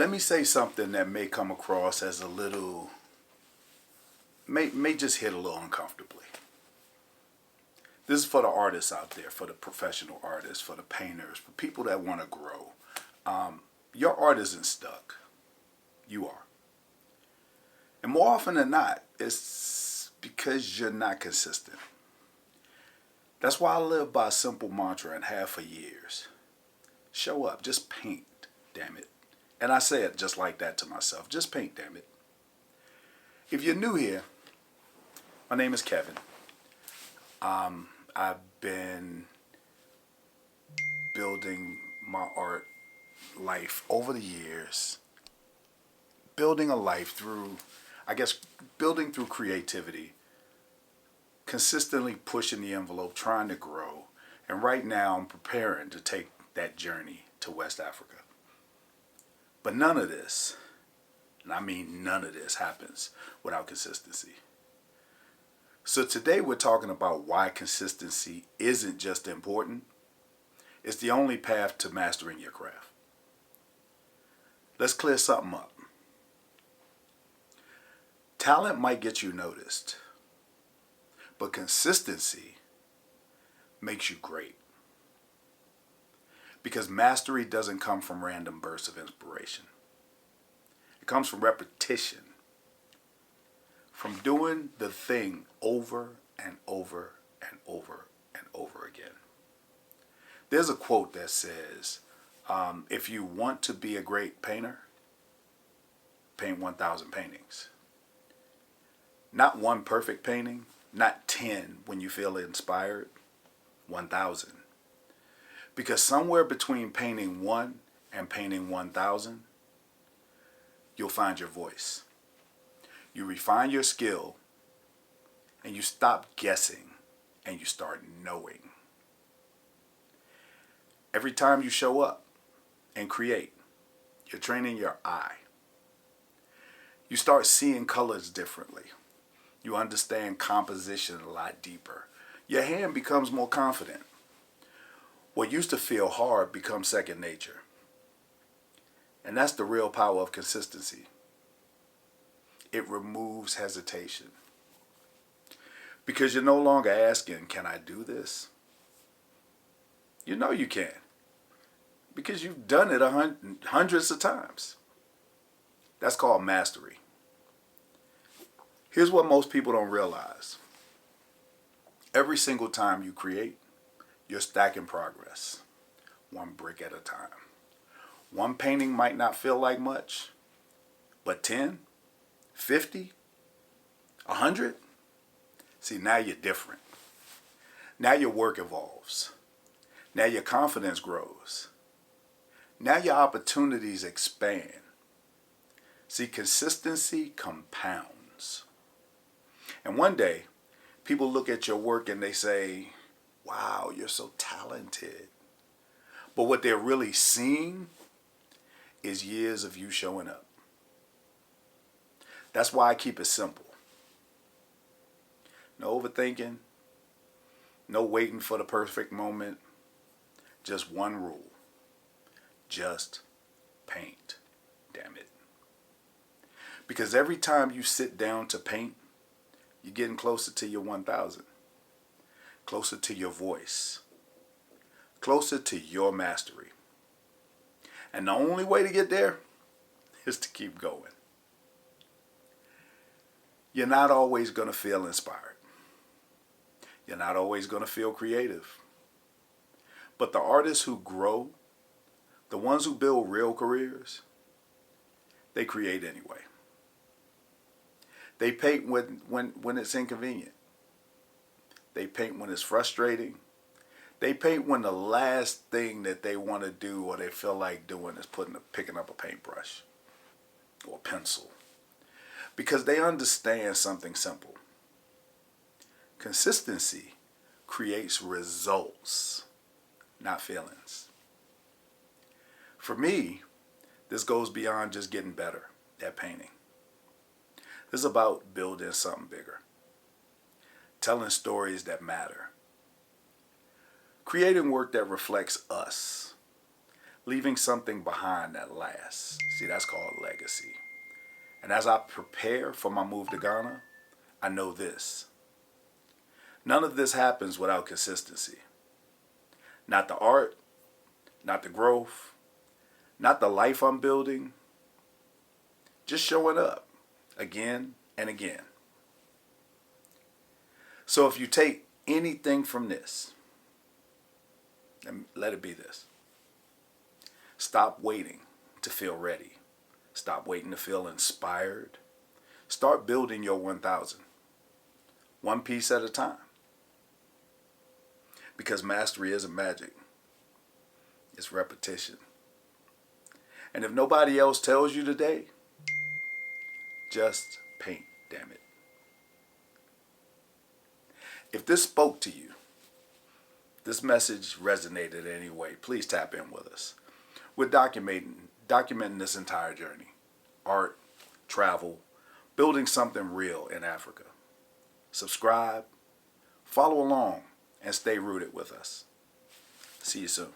Let me say something that may come across as a little, may just hit a little uncomfortably. This is for the artists out there, for the professional artists, for the painters, for people that want to grow. Your art isn't stuck. You are. And more often than not, it's because you're not consistent. That's why I live by a simple mantra and have for years. Show up, just paint, damn it. And I say it just like that to myself, just paint, damn it. If you're new here, my name is Kevin. I've been building my art life over the years, building a life through, building through creativity, consistently pushing the envelope, trying to grow. And right now I'm preparing to take that journey to West Africa. But none of this, and I mean none of this, happens without consistency. So today we're talking about why consistency isn't just important, it's the only path to mastering your craft. Let's clear something up. Talent might get you noticed, but consistency makes you great. Because mastery doesn't come from random bursts of inspiration. It comes from repetition. From doing the thing over and over and over and over again. There's a quote that says, if you want to be a great painter, paint 1,000 paintings. Not one perfect painting, not 10 when you feel inspired, 1,000. Because somewhere between painting 1 and painting 1,000, you'll find your voice. You refine your skill, and you stop guessing, and you start knowing. Every time you show up and create, you're training your eye. You start seeing colors differently. You understand composition a lot deeper. Your hand becomes more confident. What used to feel hard becomes second nature. And that's the real power of consistency. It removes hesitation. Because you're no longer asking, can I do this? You know you can. Because you've done it hundreds of times. That's called mastery. Here's what most people don't realize. Every single time you create, you're stacking progress, one brick at a time. One painting might not feel like much, but 10, 50, 100? See, now you're different. Now your work evolves. Now your confidence grows. Now your opportunities expand. See, consistency compounds. And one day, people look at your work and they say, wow, you're so talented. But what they're really seeing is years of you showing up. That's why I keep it simple. No overthinking. No waiting for the perfect moment. Just one rule. Just paint. Damn it. Because every time you sit down to paint, you're getting closer to your 1,000. Closer to your voice. Closer to your mastery. And the only way to get there is to keep going. You're not always going to feel inspired. You're not always going to feel creative. But the artists who grow, the ones who build real careers, they create anyway. They paint when it's inconvenient. They paint when it's frustrating. They paint when the last thing that they want to do or they feel like doing is picking up a paintbrush or a pencil. Because they understand something simple. Consistency creates results, not feelings. For me, this goes beyond just getting better at painting. This is about building something bigger. Telling stories that matter. Creating work that reflects us. leaving something behind that lasts. See, that's called legacy. And as I prepare for my move to Ghana, I know this. None of this happens without consistency. Not the art, not the growth, not the life I'm building, just showing up again and again. So if you take anything from this, and let it be this. Stop waiting to feel ready. Stop waiting to feel inspired. Start building your 1,000. One piece at a time. Because mastery isn't magic. It's repetition. And if nobody else tells you today, just paint, damn it. If this spoke to you, this message resonated in any way, please tap in with us. We're documenting this entire journey. Art, travel, building something real in Africa. Subscribe, follow along, and stay rooted with us. See you soon.